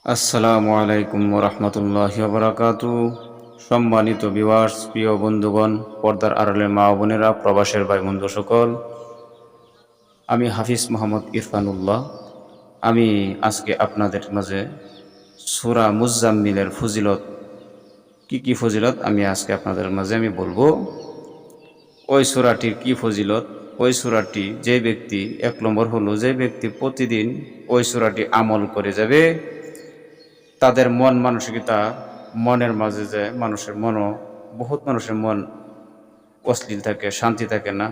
আসসালামু আলাইকুম রহমতুল্লাহি বারাকাতু। সম্মানিত ভিউয়ার্স, প্রিয় বন্ধুগণ, পর্দার আড়ালের মা ও বোনেরা, প্রবাসের ভাই বন্ধু সকল, আমি হাফিজ মোহাম্মদ ইরফানুল্লাহ। আমি আজকে আপনাদের মাঝে সূরা মুজাম্মিলের ফজিলত, কি ফজিলত আমি আজকে আপনাদের মাঝে বলবো। ওই সূরাটির কি ফজিলত, ওই সূরাটি যে ব্যক্তি, এক নম্বর হলো যে ব্যক্তি প্রতিদিন ওই সূরাটি আমল করে যাবে, তাদের মন মানসিকতা, মনের মাঝে যে মানুষের বহুত মানুষের মন অশ্লীল থাকে, শান্তি থাকে না,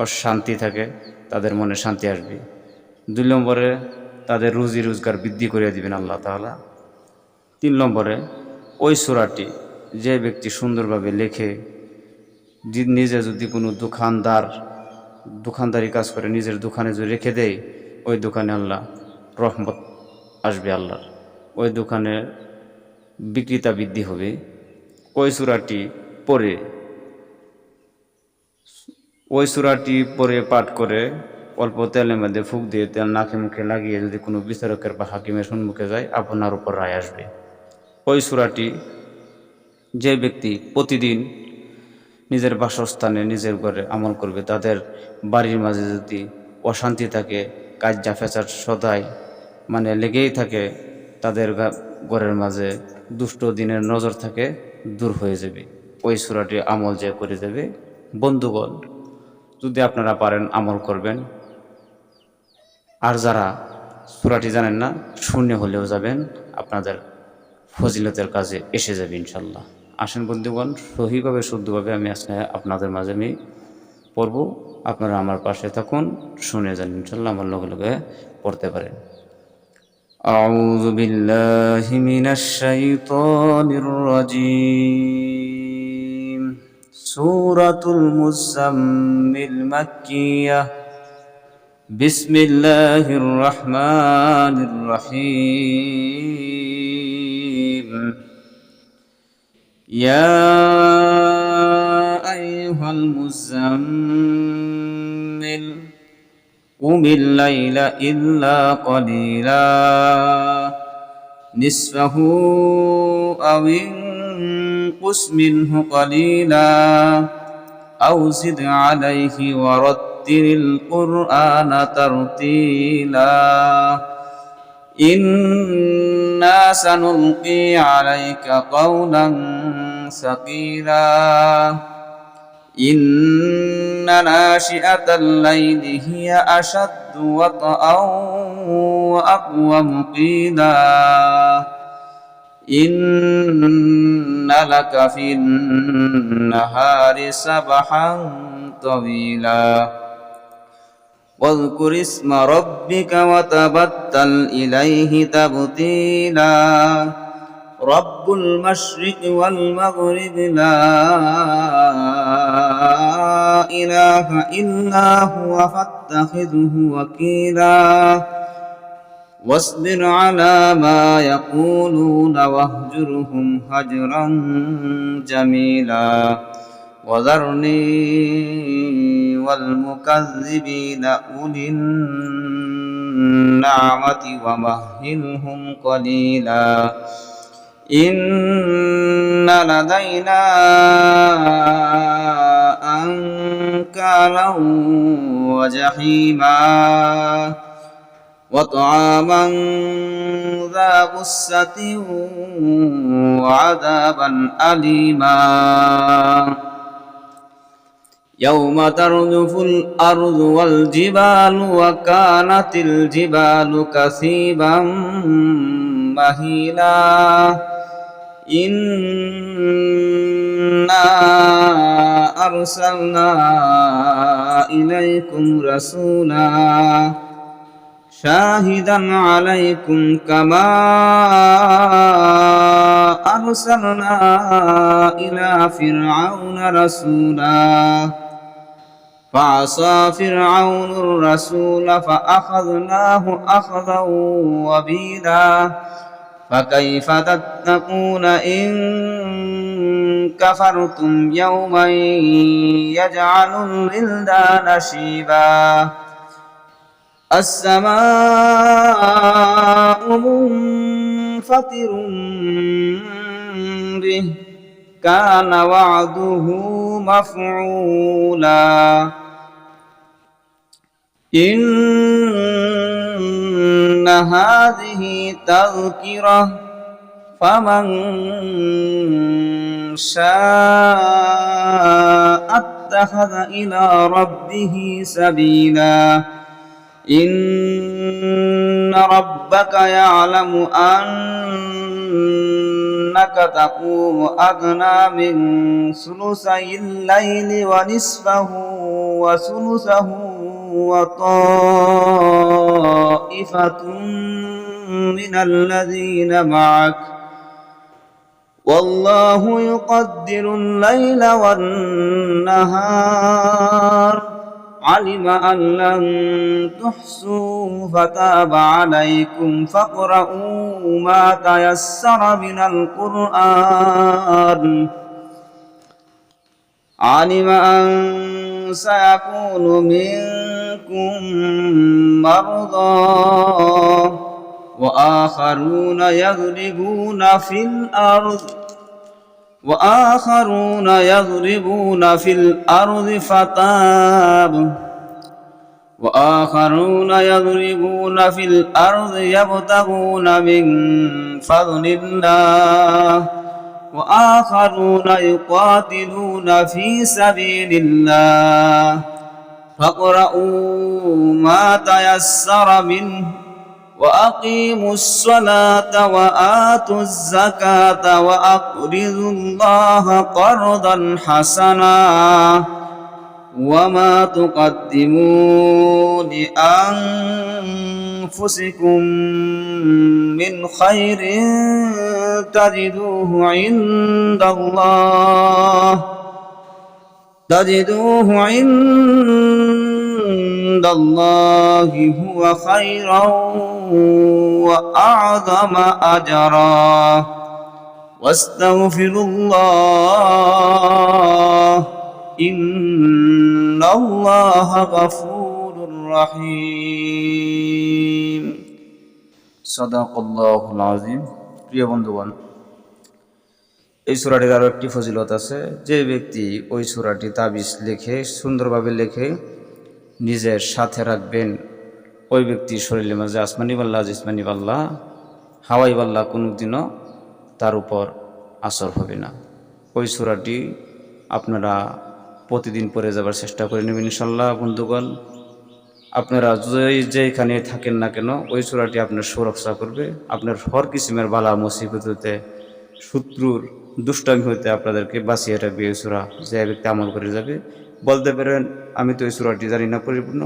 অশান্তি থাকে, তাদের মনে শান্তি আসবে। 2 নম্বরে তাদের রুজি রোজগার বৃদ্ধি করে দিবেন আল্লাহ তাআলা। 3 নম্বরে ওই সূরাটি যে ব্যক্তি সুন্দরভাবে লেখে, নিজে যদি কোনো দোকানদারি কাজ করে, নিজের দোকানে যদি রেখে দেয়, ওই দোকানে আল্লাহ রহমত আসবে আল্লাহর, ওই দোকানে বিক্রিতা বৃদ্ধি হবে। ওই সূরাটি পড়ে পাঠ করে অল্প তেলের মধ্যে ফুঁক দিয়ে তেল নাকে মুখে লাগিয়ে যদি কোনো বিচারকের বা হাকিমের সম্মুখে যায়, আপনার উপর রায় আসবে। ওই সূরাটি যে ব্যক্তি প্রতিদিন নিজের বাসস্থানে, নিজের ঘরে আমল করবে, তাদের বাড়ির মাঝে যদি অশান্তি থাকে, কাজ্জা ফেসাদ সদাই লেগেই থাকে, তাদের ঘরের মাঝে দুষ্ট দিনের নজর থাকে, দূর হয়ে যাবে। ওই সূরাটি আমল যে করে দেবে। বন্ধুগণ, যদি আপনারা পারেন আমল করবেন, আর যারা সূরাটি জানেন না, শূন্য হলেও যাবেন, আপনাদের ফজিলতের কাজে এসে যাবে ইনশাল্লাহ। আসেন বন্ধুগণ, সহিভাবে শুদ্ধভাবে আমি আজকে আপনাদের মাঝে পড়ব। আপনারা আমার পাশে থাকুন, শুনে যান, ইনশাল্লাহ আমার লগে লগে পড়তে পারেন। আউযু বিল্লাহি মিনাশ শাইতানির রাজীম। সূরাতুল মুজাম্মিল মাক্কিয়াহ। বিসমিল্লাহির রহমানির রহিম। ইয়া আইয়ুহাল মুজাম্মিল কুমিল লাইলা ইল্লা কলিলা নিসফাহু আও ইনকুস মিনহু কলিলা আও জিদ আলাইহি ওয়ারাত্তিলিল কুরআনা তারতিলা ইন্না সানুলকি আলাইকা কাওলান সাকিলা ইন্না নাশিআতাল লাইলি হিয়া আশাদ্দু ওয়াতআন ওয়া আকওয়ামু কিলা ইন্না লাকা ফিন নাহারি সাবহান তাওয়িলা واذكر اسم ربك وتبتل إليه تبتيلا رب المشرق والمغرب لا إله إلا هو فاتخذه وكيلا واصبر على ما يقولون واهجرهم هجرا جميلا وذرني والمكذبين أولي النعمة ومهلهم قليلا إن لدينا أنكالا وجحيما وطعاما ذا غصة وعذابا أليما يوم ترجف الأرض والجبال وكانت الجبال كثيبا مهيلا إنا أرسلنا إليكم رسولا شاهدا عليكم كما أرسلنا إلى فرعون رسولا فعصى فرعون الرسول فأخذناه أخذا وبيلا فكيف تتقون إن كفرتم يوما يجعل الولدان شيبا السماء منفطر به كان وعده مفعولا إن هذه تذكرة فمن شاء اتخذ إلى ربه سبيلا إن ربك يعلم أنك تقوم أدنى من ثلثي الليل ونصفه وثلثه وطائفة من الذين معك والله يقدر الليل والنهار علم أن لن تحصوا فتاب عليكم فاقرؤوا ما تيسر من القرآن علم أن سيكون منكم مرضى وآخرون يضربون في الأرض يبتغون من فضل الله وآخرون يقاتلون في سبيل الله فاقرؤوا ما تيسر منه وأقيموا الصلاة وآتوا الزكاة وأقرضوا الله قرضا حسنا وما تقدموا لأنفسكم من خير تجدوه عند الله هو خيرا وأعظم أجرا واستغفروا الله إن الله غفور رحيم صدق الله العظيم প্রিয় বন্ধুগণ এই সূরাটির আরো একটি ফজিলত আছে যে ব্যক্তি ওই সূরাটি তাবিজ লিখে সুন্দরভাবে লিখে নিজের সাথে রাখবেন ওই ব্যক্তির শরীরের মাঝে আসমানি বাল্লা জিসমানি বাল্লা হাওয়াই বাল্লা কোনোদিনও তার উপর আসর হবে না ওই সূরাটি আপনারা প্রতিদিন পড়ে যাবার চেষ্টা করে নেবেন ইনশাআল্লাহ বন্ধুগণ আপনারা যেখানে থাকেন না কেন ওই সূরাটি আপনার সুরক্ষা করবে আপনার হর কিসিমের বালা মুসিবত হতে শত্রুর দুষ্টামি হতে আপনাদেরকে বাঁচিয়ে রাখবে এই সূরা যে ব্যক্তি আমল করে যাবে বলতে পারেন আমি তো এই সূরাটি জানি না পরিপূর্ণ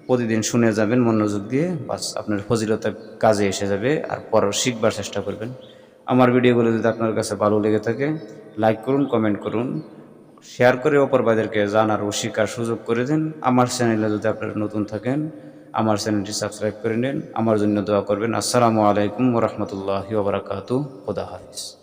প্রতিদিন শুনে যাবেন মনোযোগ দিয়ে বাস আপনার ফজিলতের কাজে এসে যাবে আর পর শিখবার চেষ্টা করবেন আমার ভিডিওগুলো যদি আপনার কাছে ভালো লেগে থাকে লাইক করুন কমেন্ট করুন শেয়ার করে অপর ভাইদেরকে জানার ও শিখার সুযোগ করে দেন আমার চ্যানেলে যদি আপনারা নতুন থাকেন আমার চ্যানেলটি সাবস্ক্রাইব করে নিন আমার জন্য দোয়া করবেন আসসালামু আলাইকুম ওয়া রাহমাতুল্লাহি ওয়া বারাকাতুহু খোদা হাফেজ